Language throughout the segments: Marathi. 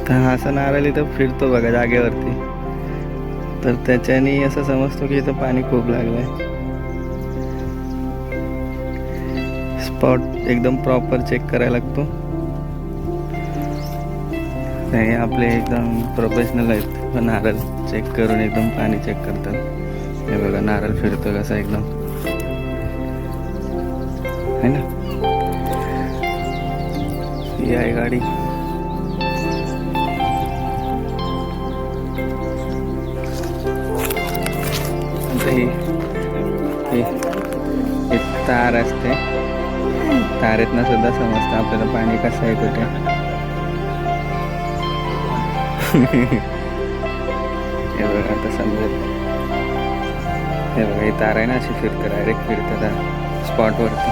तर हा असा नारळ इथं फिरतो बघा जागेवरती, तर त्याच्याने असं समजतो की इथं पाणी खूप लागलंय. स्पॉट एकदम प्रॉपर चेक करायला लागतो. हे आपले एकदम प्रोफेशनल आहेत, नारळ चेक करून एकदम पाणी चेक करतात. हे बघा नारळ फिरतो कसा एकदम, है ना. ही आहे गाडी. ही तार असते, तारेतनं सुद्धा समजतं आपल्याला पाणी कसं आहे कुठे. हे बघा आता समजेल. हे बघा ही तार आहे ना, अशी फिरतं, डायरेक्ट फिरतं त्या स्पॉटवरती.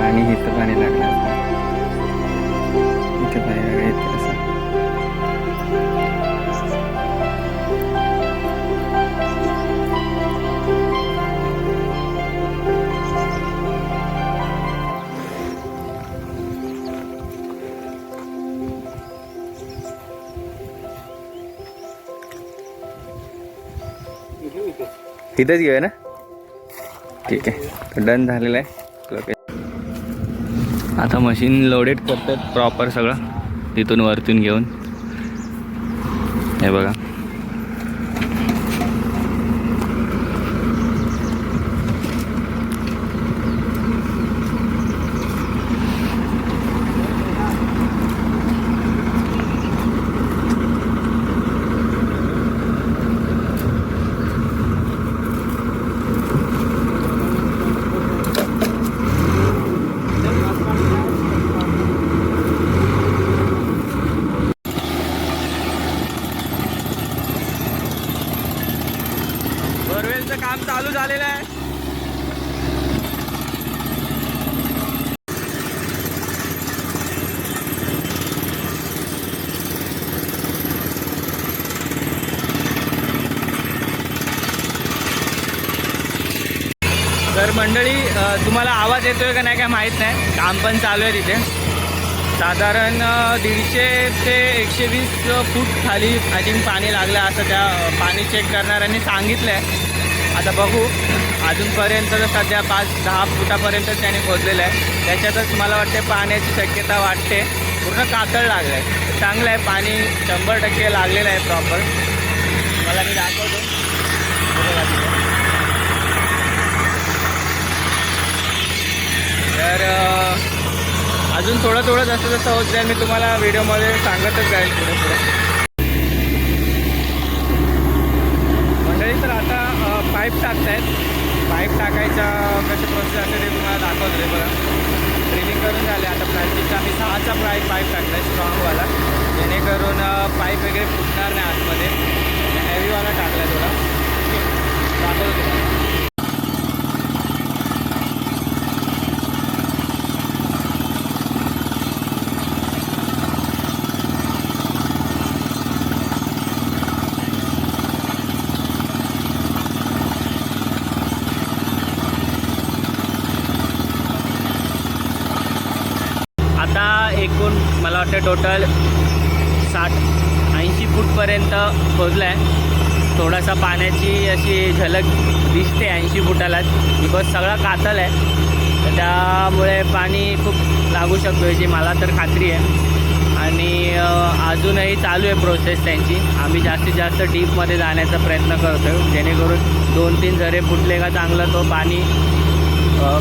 आणि इथं पाणी लागलं, इथे पाणी लागलं इथं असं. इथंच घेऊया ना, ठीक आहे. डन झालेलं आहे. आता मशीन लोडेड करतात प्रॉपर सगळं तिथून वरतून घेऊन. हे बघा बोरवेलचं काम चालू झालेलं आहे. तर मंडळी तुम्हाला आवाज येतोय का नाही काय माहीत नाही, काम पण चालू आहे तिथे. साधारण 150 ते 120 फूट खाली आय थिंक पाणी लागलं असं त्या पाणी चेक करणाऱ्यांनी सांगितलं आहे. आता बघू, अजूनपर्यंत तर सध्या 5-10 फुटापर्यंत त्याने खोदलेलं आहे. त्याच्यातच मला वाटते पाण्याची शक्यता वाटते. पूर्ण कातळ लागलं आहे, चांगलं आहे पाणी, 100% लागलेलं आहे प्रॉपर. मला मी दाखवतो. तर अजून थोडं थोडं जसं जसं होत जाईल मी तुम्हाला व्हिडिओमध्ये सांगतच जाईल पुढे पुढे. मंडळी तर आता पाईप टाकतायत. पाईप टाकायचा कशी प्रोसेस असते ते तुम्हाला दाखवतो. बघा ड्रिलिंग करून झाले. आता प्लास्टिकचा आम्ही 6चा पाईप टाकला आहे स्ट्रॉंगवाला, जेणेकरून पाईप वगैरे फुटणार नाही आतमध्ये. हेवीवाला टाकला आहे थोडा, दाखवतो तुम्हाला. आता एकूण मला वाटतं टोटल 60-80 फूटपर्यंत खोदलं आहे. थोडासा पाण्याची अशी झलक दिसते 80 फुटालाच. ही बस सगळा कातल आहे, तर त्यामुळे पाणी खूप लागू शकतो याची मला तर खात्री आहे. आणि अजूनही चालू आहे प्रोसेस त्यांची. आम्ही जास्तीत जास्त डीपमध्ये जाण्याचा प्रयत्न करतो, जेणेकरून 2-3 झरे फुटले का चांगलं तो पाणी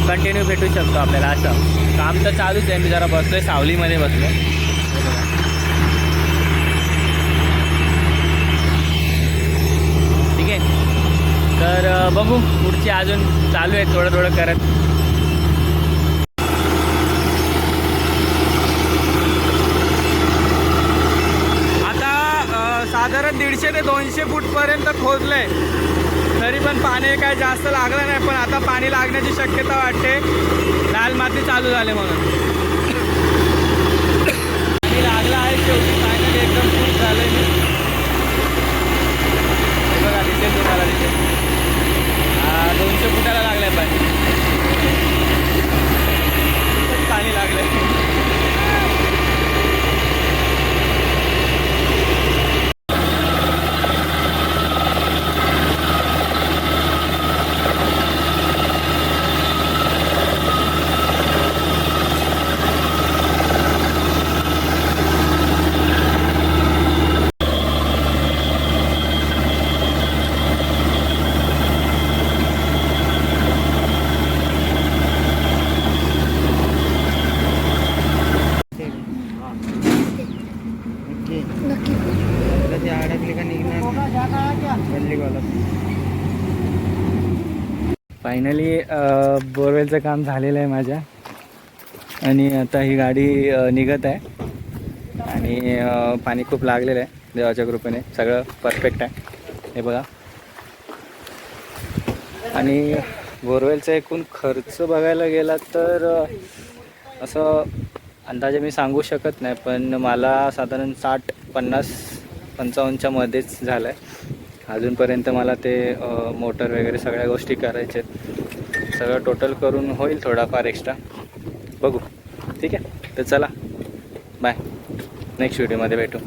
कंटिन्यू भेटू शकतो आपल्याला. असं काम तर चालूच आहे. मी जरा बसलो आहे, सावलीमध्ये बसलो. ठीक आहे, तर बघू पुढची अजून चालू आहे थोडं थोडं करत. आता साधारण 150 ते 200 फूटपर्यंत खोदलं आहे, तरी पण पाणी काय जास्त लागलं नाही. पण आता पाणी लागण्याची शक्यता वाटते, लाल माती चालू झाले म्हणून. पाणी लागलं आहे शेवटी फायनली, एकदम खूप झालं आहे. बघा दिसेल तुम्हाला, दिसेल 200 फुटाला लागलं आहे पाणी. पाणी लागलं आहे. नक्की अडकली का निघणार. फायनली बोरवेलचं काम झालेलं आहे माझ्या आणि आता ही गाडी निघत आहे आणि पाणी खूप लागलेलं आहे देवाच्या कृपेने सगळं परफेक्ट आहे हे बघा. आणि बोरवेलचा एकूण खर्च बघायला गेला तर असं अंदाजे मी सांगू शकत नाही पण मला साधारण 60-50-55च्या मध्येच झालं आहे. अजूनपर्यंत मला ते मोटर वगैरे सगळ्या गोष्टी करायच्या आहेत. सगळं टोटल करून होईल थोडाफार एक्स्ट्रा बघू. ठीक आहे तर चला बाय नेक्स्ट व्हिडिओमध्ये भेटू.